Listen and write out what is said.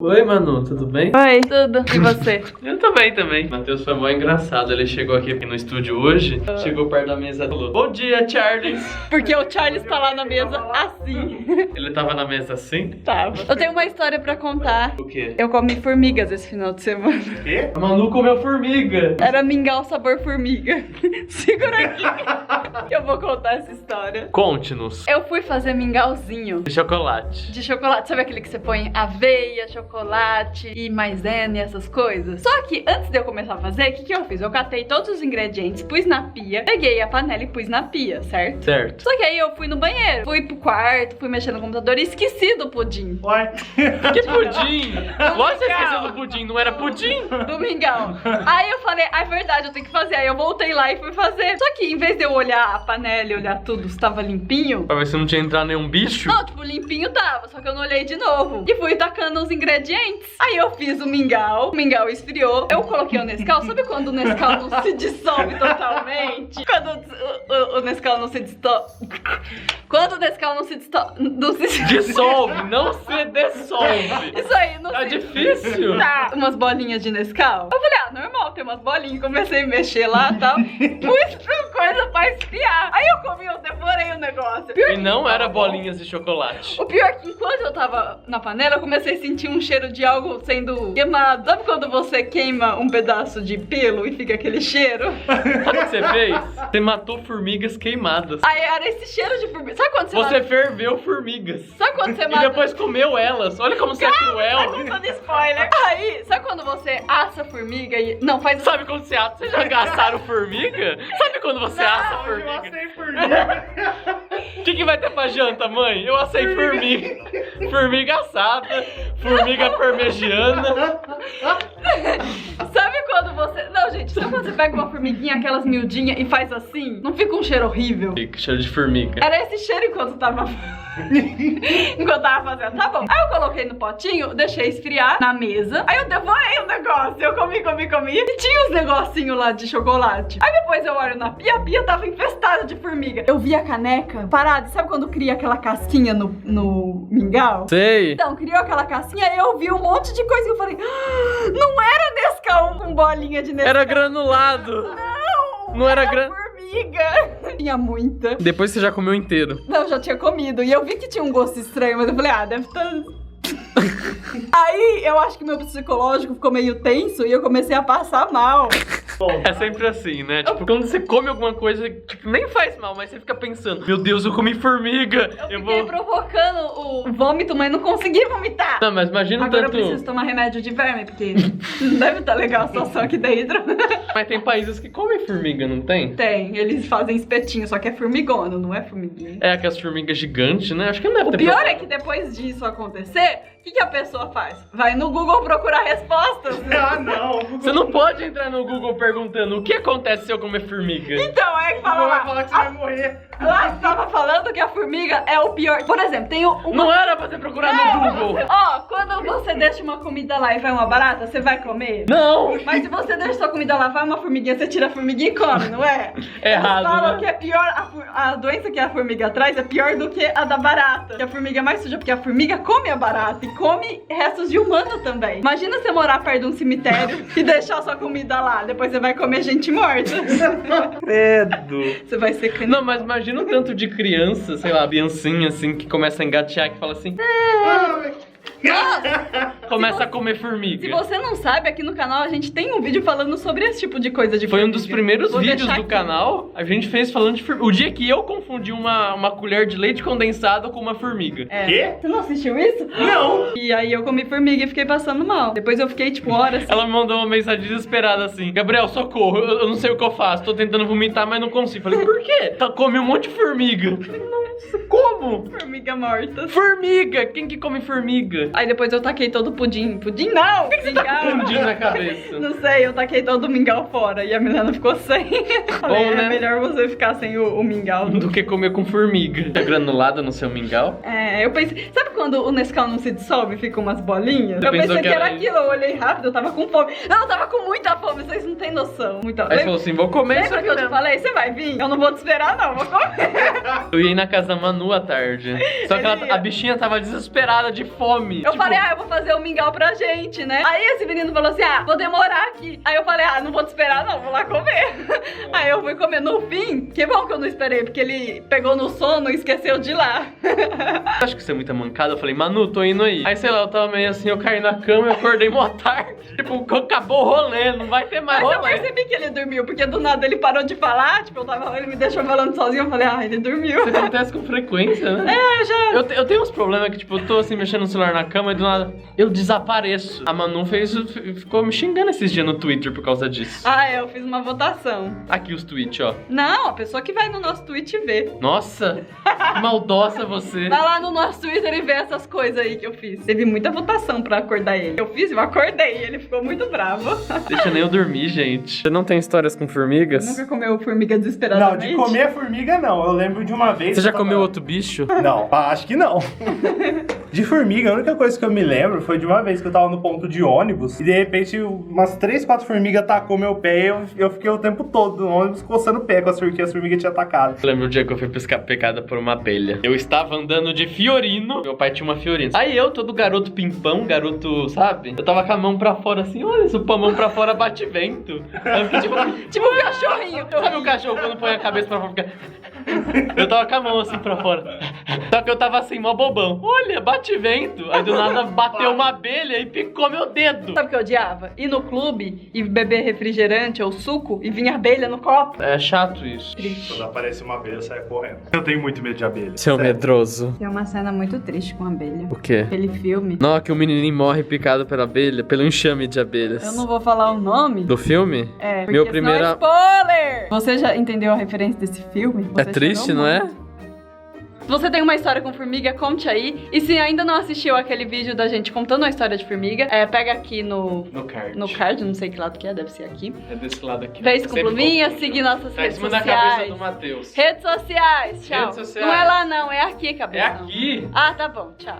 Oi, Manu, tudo bem? Oi, tudo. E você? Eu tô bem também. Matheus foi mó engraçado. Ele chegou aqui no estúdio hoje, chegou perto da mesa e falou: Bom dia, Charles. Porque o Charles tá lá na mesa assim. Ele tava na mesa assim? Tava. Eu tenho uma história pra contar. O quê? Eu comi formigas esse final de semana. O quê? A Manu comeu formiga. Era mingau sabor formiga. Segura aqui. Eu vou contar essa história. Conte-nos. Eu fui fazer mingauzinho De chocolate. de chocolate. Sabe aquele que você põe aveia, chocolate e maisena e essas coisas? Só que antes de eu começar a fazer, o que eu fiz? Eu catei todos os ingredientes, pus na pia, peguei a panela e pus na pia, certo? Certo. Só que aí eu fui no banheiro, fui pro quarto, fui mexer no computador e esqueci do pudim. Ué? Que pudim? Lógico que você esqueceu do pudim, não era pudim? Do mingau. Aí eu falei, é verdade, eu tenho que fazer. Aí eu voltei lá e fui fazer. Só que em vez de eu olhar a panela e olhar tudo se tava limpinho, Pra ver se não tinha entrado nenhum bicho? não, tipo, limpinho tava, só que eu não olhei de novo. E fui tacando os ingredientes. Aí eu fiz o mingau esfriou. Eu coloquei o Nescau. Sabe quando o Nescau não se dissolve totalmente? Quando o Nescau não se dissolve. Quando o Nescau não se Dissolve, não se dissolve. Isso aí, não Tá se... difícil. Tá, umas bolinhas de Nescau. Eu falei, normal, tem umas bolinhas. Comecei a mexer lá e tal. Pus coisa pra esfriar. Aí eu comi, eu devorei o negócio. Pior E não era bolinhas de chocolate. O pior é que enquanto eu tava na panela, eu comecei a sentir um cheiro de algo sendo queimado. Sabe quando você queima um pedaço de pelo e fica aquele cheiro? Sabe o que você fez? Você matou formigas queimadas. Aí era esse cheiro de formiga. Sabe quando você Você mata... ferveu formigas. Sabe quando você E mata... depois comeu elas. Olha como você é Tá cruel. contando spoiler. Aí, sabe quando você assa formiga e... Não, faz... Sabe quando você assa? Vocês já assaram formiga? Sabe quando você assa Eu formiga? assei formiga. O que vai ter pra janta, mãe? Eu assei formiga. Formiga assada. Formiga parmegiana. Sabe quando você... Não, gente, sabe quando você pega uma formiguinha, aquelas miudinhas, e faz assim? Não fica um cheiro horrível? Que cheiro de formiga. Era esse cheiro enquanto eu tava... enquanto eu tava fazendo, tá bom. Aí eu coloquei no potinho, deixei esfriar na mesa. Aí eu devorei o negócio, eu comi. E tinha uns negocinhos lá de chocolate. Aí depois eu olho na pia, a pia tava infestada de formiga. Eu vi a caneca parada, sabe quando cria aquela casquinha no mingau? Sei. Então, criou aquela casquinha e eu vi um monte de coisa e eu falei, não era Nescau com bolinha de Nescau. Era granulado. Não era formiga. Tinha muita. Depois você já comeu inteiro. Não, eu já tinha comido. E eu vi que tinha um gosto estranho, mas eu falei, deve estar... Aí, eu acho que meu psicológico ficou meio tenso e eu comecei a passar mal. É sempre assim, né? Tipo, quando você come alguma coisa, tipo, nem faz mal, mas você fica pensando, meu Deus, eu comi formiga. Eu fiquei provocando o vômito, mas não consegui vomitar. Não, mas imagina Agora tanto... eu preciso tomar remédio de verme, porque não deve estar legal a situação aqui dentro. Mas tem países que comem formiga, não tem? Tem, eles fazem espetinho, só que é formigona, não é formiguinha. É, aquelas formigas gigantes, né? Acho que não deve O ter pior problema. é que depois disso acontecer, o que a pessoa faz? Vai no Google procurar respostas. Ah, não. Você não pode entrar no Google perguntando o que acontece se eu comer formiga. Então, é que fala Vai lá. falar que você vai morrer. Lá tava falando que a formiga é o pior. Por exemplo, tem uma... Não era pra você procurar no Google. Ó, quando você deixa uma comida lá e vai uma barata, você vai comer? Não! Mas se você deixa sua comida lá, vai uma formiguinha, você tira a formiguinha e come, não é? É errado, Eles falam né? que é pior, a doença que a formiga traz é pior do que a da barata. Que a formiga é mais suja, porque a formiga come a barata e come restos de humano também. Imagina você morar perto de um cemitério e deixar sua comida lá, depois você vai comer gente morta. Credo. Você vai ser canibal. Não, mas imagina o tanto de criança, sei lá, criancinha assim, que começa a engatear, que fala assim, começa a comer formiga. Se você não sabe, aqui no canal a gente tem um vídeo falando sobre esse tipo de coisa de Foi um formiga. dos primeiros Vou vídeos deixar do aqui. canal, a gente fez falando de formiga. O dia que eu confundi uma colher de leite condensado com uma formiga. É. Quê? Você não assistiu isso? Não. E aí eu comi formiga e fiquei passando mal. Depois eu fiquei tipo horas. Ela me mandou uma mensagem desesperada assim: Gabriel, socorro, eu não sei o que eu faço, tô tentando vomitar, mas não consigo. Falei, por quê? Comi um monte de formiga. Falei, nossa, como? Formiga morta. Formiga! Quem que come formiga? Aí depois eu taquei todo o pudim. Pudim não! Mingau. Fundindo na cabeça. Não sei, eu taquei todo o mingau fora e a Milena ficou sem. Falei, Bom, né? É melhor você ficar sem o mingau. Do que comer com formiga. É granulada no seu mingau? É, eu pensei. Sabe quando o Nescau não se dissolve e fica umas bolinhas? Eu pensou pensei que que era era aquilo, eu olhei rápido, eu tava com fome. Não, eu tava com muita fome, vocês não têm noção. Muita Aí você falou assim, vou comer isso Lembra aqui que eu te mesmo. falei? Você vai vir? Eu não vou te esperar, não, vou comer. Eu ia ir na casa casa da Manu à tarde. Só que a bichinha tava desesperada de fome. Eu falei, eu vou fazer um mingau pra gente, né? Aí esse menino falou assim, vou demorar aqui. Aí eu falei, não vou te esperar não, vou lá comer. Aí eu fui comer. No fim, que bom que eu não esperei, porque ele pegou no sono e esqueceu de ir lá. Acho que você é muita mancada. Eu falei, Manu, tô indo aí. Aí, sei lá, eu tava meio assim, eu caí na cama e acordei mó tarde. Tipo, acabou o rolê, não vai ter mais Mas rolê. eu percebi que ele dormiu, porque do nada ele parou de falar, tipo, ele me deixou falando sozinho, eu falei, ele dormiu. Isso acontece com frequência, né? Eu tenho uns problemas que, tipo, eu tô assim, mexendo no celular na cama e do nada eu desapareço. A Manu ficou me xingando esses dias no Twitter por causa disso. Eu fiz uma votação. Aqui os tweets, ó. Não, a pessoa que vai no nosso tweet vê. Nossa, que maldosa você. Vai lá no nosso Twitter e vê essas coisas aí que eu fiz. Teve muita votação pra acordar ele. Eu fiz, eu acordei, ele ficou muito bravo. Deixa nem eu dormir, gente. Você não tem histórias com formigas? Nunca comeu formiga Não, desesperadamente? de comer formiga não. Eu lembro de uma vez... Você já que eu comeu tava- outro bicho? Não, acho que não. De formiga, a única coisa que eu me lembro foi de uma vez que eu tava no ponto de ônibus e de repente umas 3, 4 formigas tacou meu pé e eu fiquei o tempo todo no ônibus coçando o pé com as formigas tinham atacado. Eu lembro o dia que eu fui picada por uma abelha. Eu estava andando de Fiorino. Meu pai tinha uma Fiorino. Aí eu, todo garoto pimpão, garoto, sabe? Eu tava com a mão pra fora assim, olha, se eu pôr a mão pra fora bate vento. Aí eu fiquei Tipo um cachorrinho. sabe o cachorro quando põe a cabeça pra fora fica... Eu tava com a mão assim pra fora. Só que eu tava assim, mó bobão. Olha, bate vento. Aí do nada bateu uma abelha e picou meu dedo. Sabe o que eu odiava? Ir no clube e beber refrigerante ou suco e vinha abelha no copo. É chato isso. Quando aparece uma abelha, eu saio correndo. Eu tenho muito medo de abelha. Seu Sério. medroso. Tem uma cena muito triste com abelha. O quê? Aquele filme. Não, que o menininho morre picado pela abelha, pelo enxame de abelhas. Eu não vou falar o nome. Do filme? É, porque Meu senão primeiro- é spoiler! Você já entendeu a referência desse filme? É Você triste, chorou não é? muito. Se você tem uma história com formiga, conte aí. E se ainda não assistiu aquele vídeo da gente contando a história de formiga, pega aqui no card, não sei que lado que deve ser aqui. É desse lado aqui. Fez com pluminha, seguir nossas Tá em redes cima da cabeça sociais. do Matheus. Redes sociais, tchau. Redes sociais. Não é lá não, é aqui, É cabeção. aqui. Ah, tá bom, tchau.